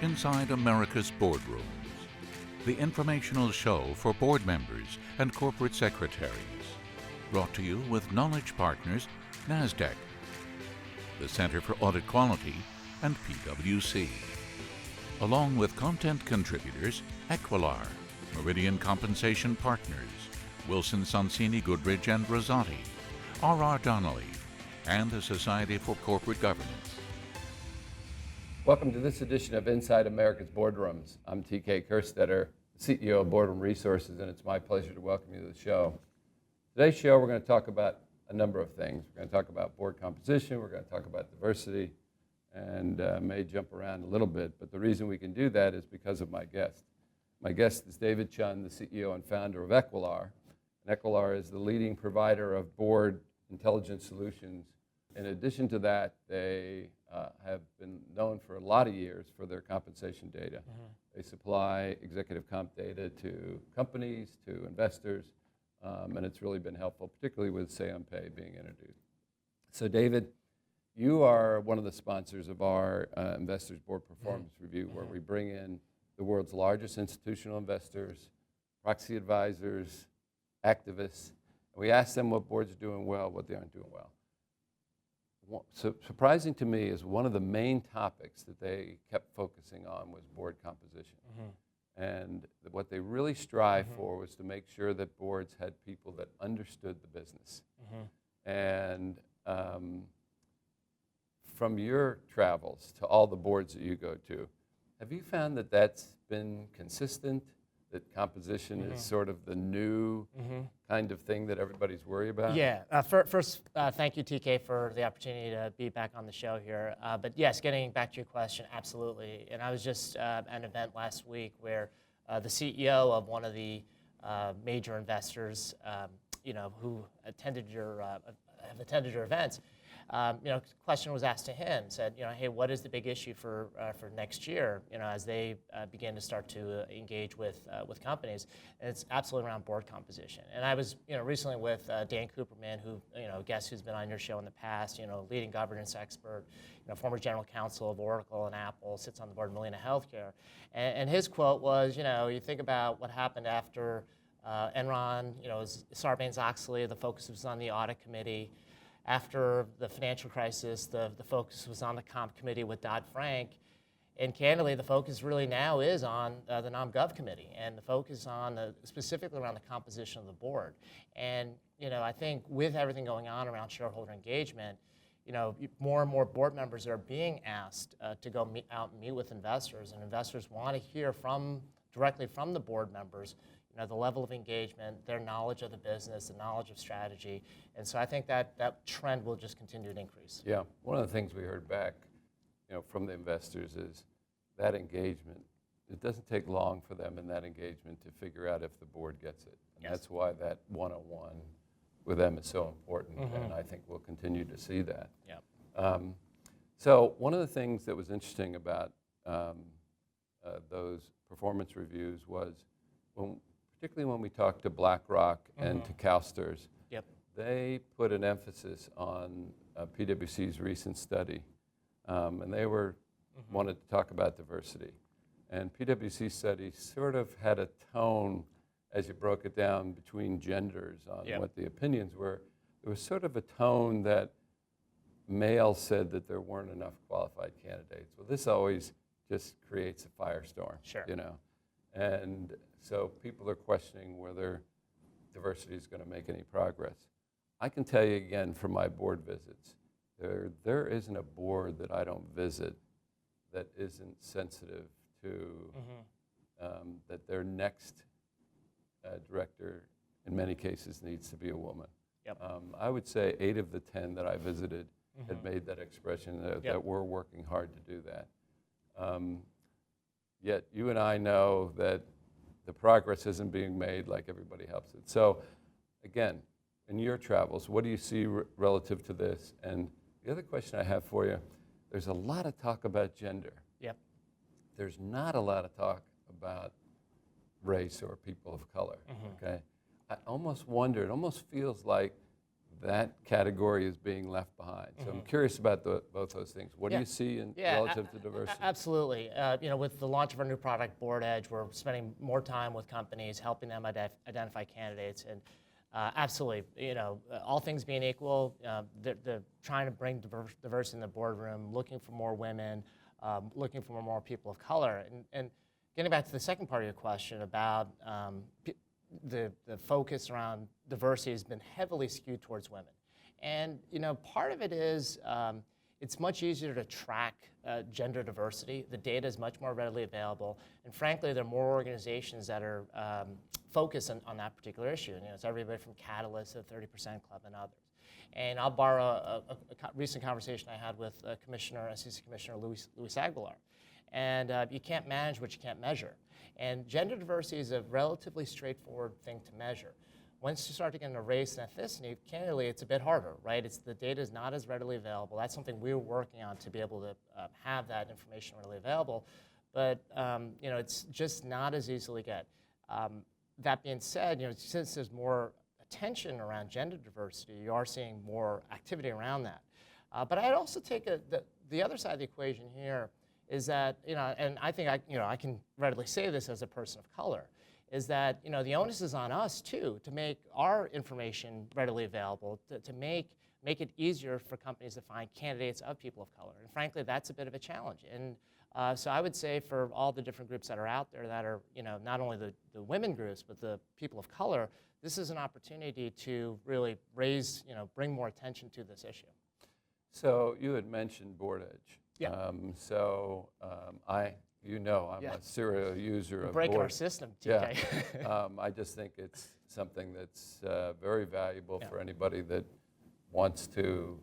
Inside America's Boardrooms, the informational show for board members and corporate secretaries. Brought to you with Knowledge Partners, NASDAQ, the Center for Audit Quality, and PwC. Along with content contributors Equilar, Meridian Compensation Partners, Wilson Sonsini Goodrich and Rosati, R.R. Donnelly, and the Society for Corporate Governance. Welcome to this edition of Inside America's Boardrooms. I'm TK Kerstetter, CEO of Boardroom Resources, and it's my pleasure to welcome you to the show. Today's show, we're going to talk about a number of things. We're going to talk about board composition, we're going to talk about diversity, and may jump around a little bit, but the reason we can do that is because of my guest. My guest is David Chun, the CEO and founder of Equilar. And Equilar is the leading provider of board intelligence solutions. In addition to that, they have been known for a lot of years for their compensation data. They supply executive comp data to companies, to investors, and it's really been helpful, particularly with Say on Pay being introduced. So David, you are one of the sponsors of our Investors Board Performance Review, where we bring in the world's largest institutional investors, proxy advisors, activists, and we ask them what boards are doing well, what they aren't doing well. So surprising to me is one of the main topics that they kept focusing on was board composition. And what they really strive for was to make sure that boards had people that understood the business. And from your travels to all the boards that you go to, have you found that that's been consistent, that composition is sort of the new kind of thing that everybody's worried about? Yeah. First, thank you, TK, for the opportunity to be back on the show here. But yes, getting back to your question, absolutely. And I was just at an event last week where the CEO of one of the major investors, who attended have attended your events, question was asked to him, said, hey, what is the big issue for next year, as they begin to start to engage with companies? And it's absolutely around board composition. And I was, recently with Dan Cooperman, who, a guest who's been on your show in the past, leading governance expert, former general counsel of Oracle and Apple, sits on the board of Molina Healthcare. And his quote was, you think about what happened after Enron, Sarbanes-Oxley, the focus was on the audit committee. After the financial crisis, the focus was on the comp committee with Dodd-Frank. And candidly, the focus really now is on the Nom-Gov committee, and the focus on specifically around the composition of the board. And I think with everything going on around shareholder engagement, more and more board members are being asked to go out and meet with investors, and investors want to hear directly from the board members, the level of engagement, their knowledge of the business, the knowledge of strategy. And so I think that trend will just continue to increase. Yeah, one of the things we heard back, from the investors is that engagement. It doesn't take long for them in that engagement to figure out if the board gets it. And that's why that one-on-one with them is so important, and I think we'll continue to see that. So one of the things that was interesting about those performance reviews was, particularly when we talked to BlackRock and to CalSTRS, they put an emphasis on PwC's recent study, and they wanted to talk about diversity. And PwC's study sort of had a tone, as you broke it down, between genders on what the opinions were. There was sort of a tone that males said that there weren't enough qualified candidates. Well, this always just creates a firestorm, And so people are questioning whether diversity is going to make any progress. I can tell you again from my board visits, there isn't a board that I don't visit that isn't sensitive to that their next director, in many cases, needs to be a woman. I would say 8 of the 10 that I visited had made that expression that we're working hard to do that. Yet you and I know that the progress isn't being made like everybody helps it. So again, in your travels, what do you see relative to this? And the other question I have for you, there's a lot of talk about gender. There's not a lot of talk about race or people of color, okay? I almost wonder, it almost feels like that category is being left behind. So I'm curious about both those things. What do you see in relative to diversity? Absolutely. With the launch of our new product, Board Edge, we're spending more time with companies, helping them identify candidates, and absolutely, all things being equal, they're trying to bring diversity in the boardroom, looking for more women, looking for more people of color. And getting back to the second part of your question about the focus around diversity has been heavily skewed towards women. And part of it is it's much easier to track gender diversity. The data is much more readily available. And frankly, there are more organizations that are focused on that particular issue. And, it's everybody from Catalyst to the 30% Club and others. And I'll borrow a recent conversation I had with SEC Commissioner Luis Aguilar. And you can't manage what you can't measure. And gender diversity is a relatively straightforward thing to measure. Once you start to get into race and ethnicity, candidly, it's a bit harder, right? The data is not as readily available. That's something we're working on to be able to have that information readily available. But it's just not as easily get. That being said, since there's more attention around gender diversity, you are seeing more activity around that. But I'd also take the other side of the equation here is that, and I think I can readily say this as a person of color, is that the onus is on us too to make our information readily available, to make it easier for companies to find candidates of people of color. And frankly, that's a bit of a challenge. And so I would say for all the different groups that are out there that are not only the women groups but the people of color, this is an opportunity to really bring more attention to this issue. So you had mentioned Board Edge. Yeah. I'm a serial user of Break Board. our system, TK. Yeah. I just think it's something that's very valuable for anybody that wants to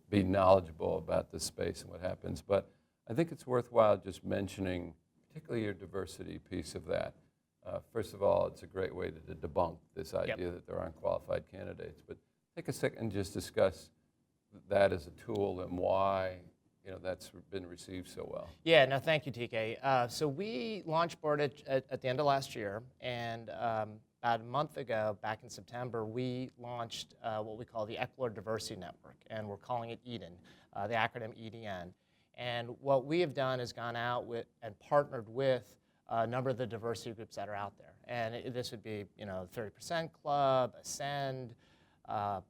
be knowledgeable about this space and what happens. But I think it's worthwhile just mentioning particularly your diversity piece of that. First of all, it's a great way to debunk this idea that there aren't qualified candidates. But take a second and just discuss that as a tool and why that's been received so well. Yeah, no, thank you, TK. So we launched Board Edge at the end of last year, and about a month ago, back in September, we launched what we call the Equilar Diversity Network, and we're calling it EDEN, the acronym EDN. And what we have done is gone out and partnered with a number of the diversity groups that are out there. And this would be, 30% Club, Ascend,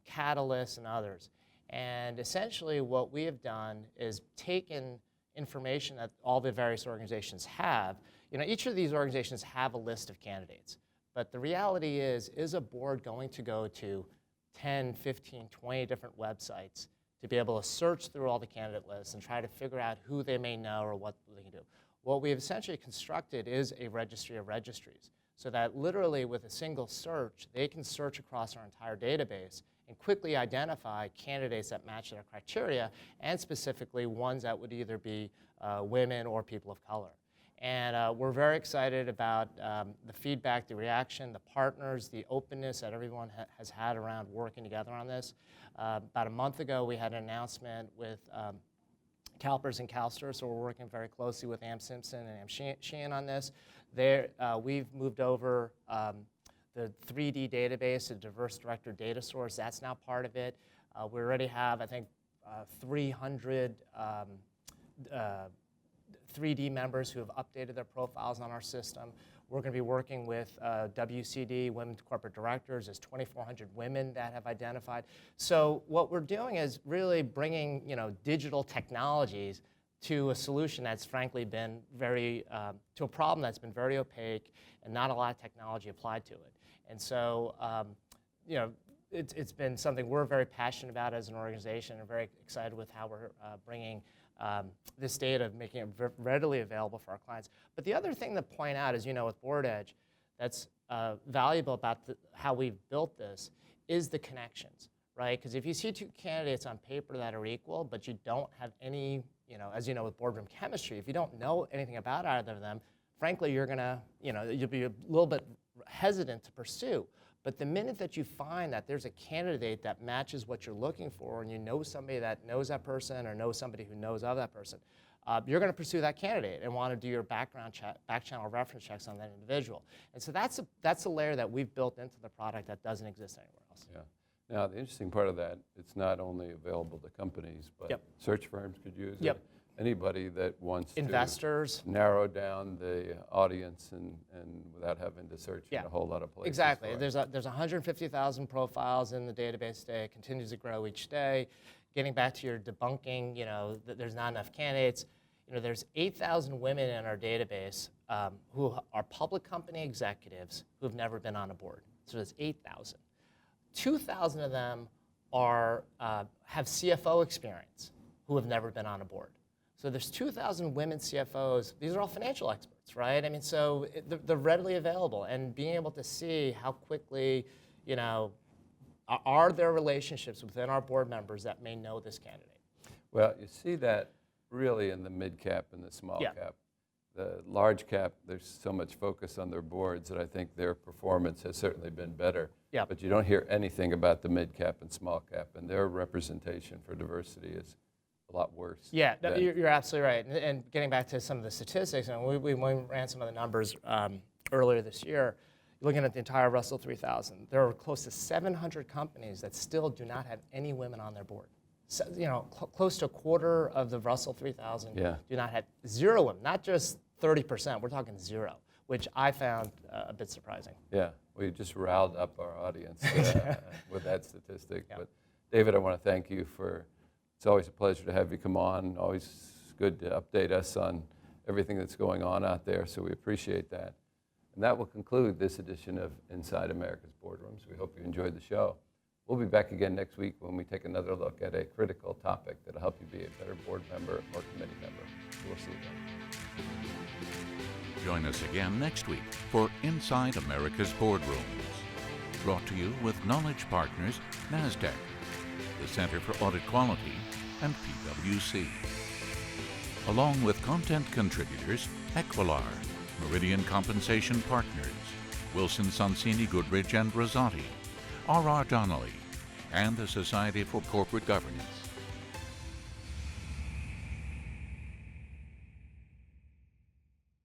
Catalyst, and others. And essentially what we have done is taken information that all the various organizations have. Each of these organizations have a list of candidates. But the reality is a board going to go to 10, 15, 20 different websites to be able to search through all the candidate lists and try to figure out who they may know or what they can do? What we have essentially constructed is a registry of registries, so that literally with a single search, they can search across our entire database and quickly identify candidates that match their criteria, and specifically ones that would either be women or people of color. And we're very excited about the feedback, the reaction, the partners, the openness that everyone has had around working together on this. About a month ago, we had an announcement with CalPERS and CalSTRS, so we're working very closely with Am Simpson and Am Sheehan on this. We've moved over the 3D database, the Diverse Director Data Source. That's now part of it. We already have, I think, 300 3D members who have updated their profiles on our system. We're going to be working with WCD, Women Corporate Directors. There's 2,400 women that have identified. So what we're doing is really bringing digital technologies to a solution that's frankly been to a problem that's been very opaque and not a lot of technology applied to it. And so it's been something we're very passionate about as an organization and very excited with how we're bringing this data, making it readily available for our clients. But the other thing to point out is, with Board Edge, that's valuable about how we've built this is the connections, right? Because if you see two candidates on paper that are equal, but you don't have any, as you know with boardroom chemistry, if you don't know anything about either of them, frankly, you're gonna, you'll be a little bit hesitant to pursue. But the minute that you find that there's a candidate that matches what you're looking for, and you know somebody that knows that person or knows somebody who knows of that person, you're going to pursue that candidate and want to do your background check, back-channel reference checks on that individual. And so that's a layer that we've built into the product that doesn't exist anywhere else. Yeah. Now, the interesting part of that, it's not only available to companies, but Yep. search firms could use Yep. it. Anybody that wants Investors. to narrow down the audience and without having to search in a whole lot of places. Exactly. for it. There's 150,000 profiles in the database today. It continues to grow each day. Getting back to your debunking, that there's not enough candidates. There's 8,000 women in our database who are public company executives who have never been on a board. So there's 8,000. 2,000 of them have CFO experience who have never been on a board. So there's 2,000 women CFOs. These are all financial experts, right? I mean, so they're readily available, and being able to see how quickly, are there relationships within our board members that may know this candidate? Well, you see that really in the mid cap and the small cap. The large cap, there's so much focus on their boards that I think their performance has certainly been better. Yeah. But you don't hear anything about the mid cap and small cap, and their representation for diversity is a lot worse. Yeah, you're absolutely right. And getting back to some of the statistics, we ran some of the numbers earlier this year. Looking at the entire Russell 3000, there are close to 700 companies that still do not have any women on their board. So, close to a quarter of the Russell 3000 do not have 0 women, not just 30%. We're talking 0, which I found a bit surprising. Yeah, we just riled up our audience with that statistic. Yeah. But David, I want to thank you for. It's always a pleasure to have you come on. Always good to update us on everything that's going on out there. So we appreciate that. And that will conclude this edition of Inside America's Boardrooms. We hope you enjoyed the show. We'll be back again next week when we take another look at a critical topic that will help you be a better board member or committee member. So we'll see you then. Join us again next week for Inside America's Boardrooms. Brought to you with Knowledge Partners, NASDAQ, the Center for Audit Quality, and PwC. Along with content contributors Equilar, Meridian Compensation Partners, Wilson Sonsini Goodrich and Rosati, R.R. Donnelly, and the Society for Corporate Governance.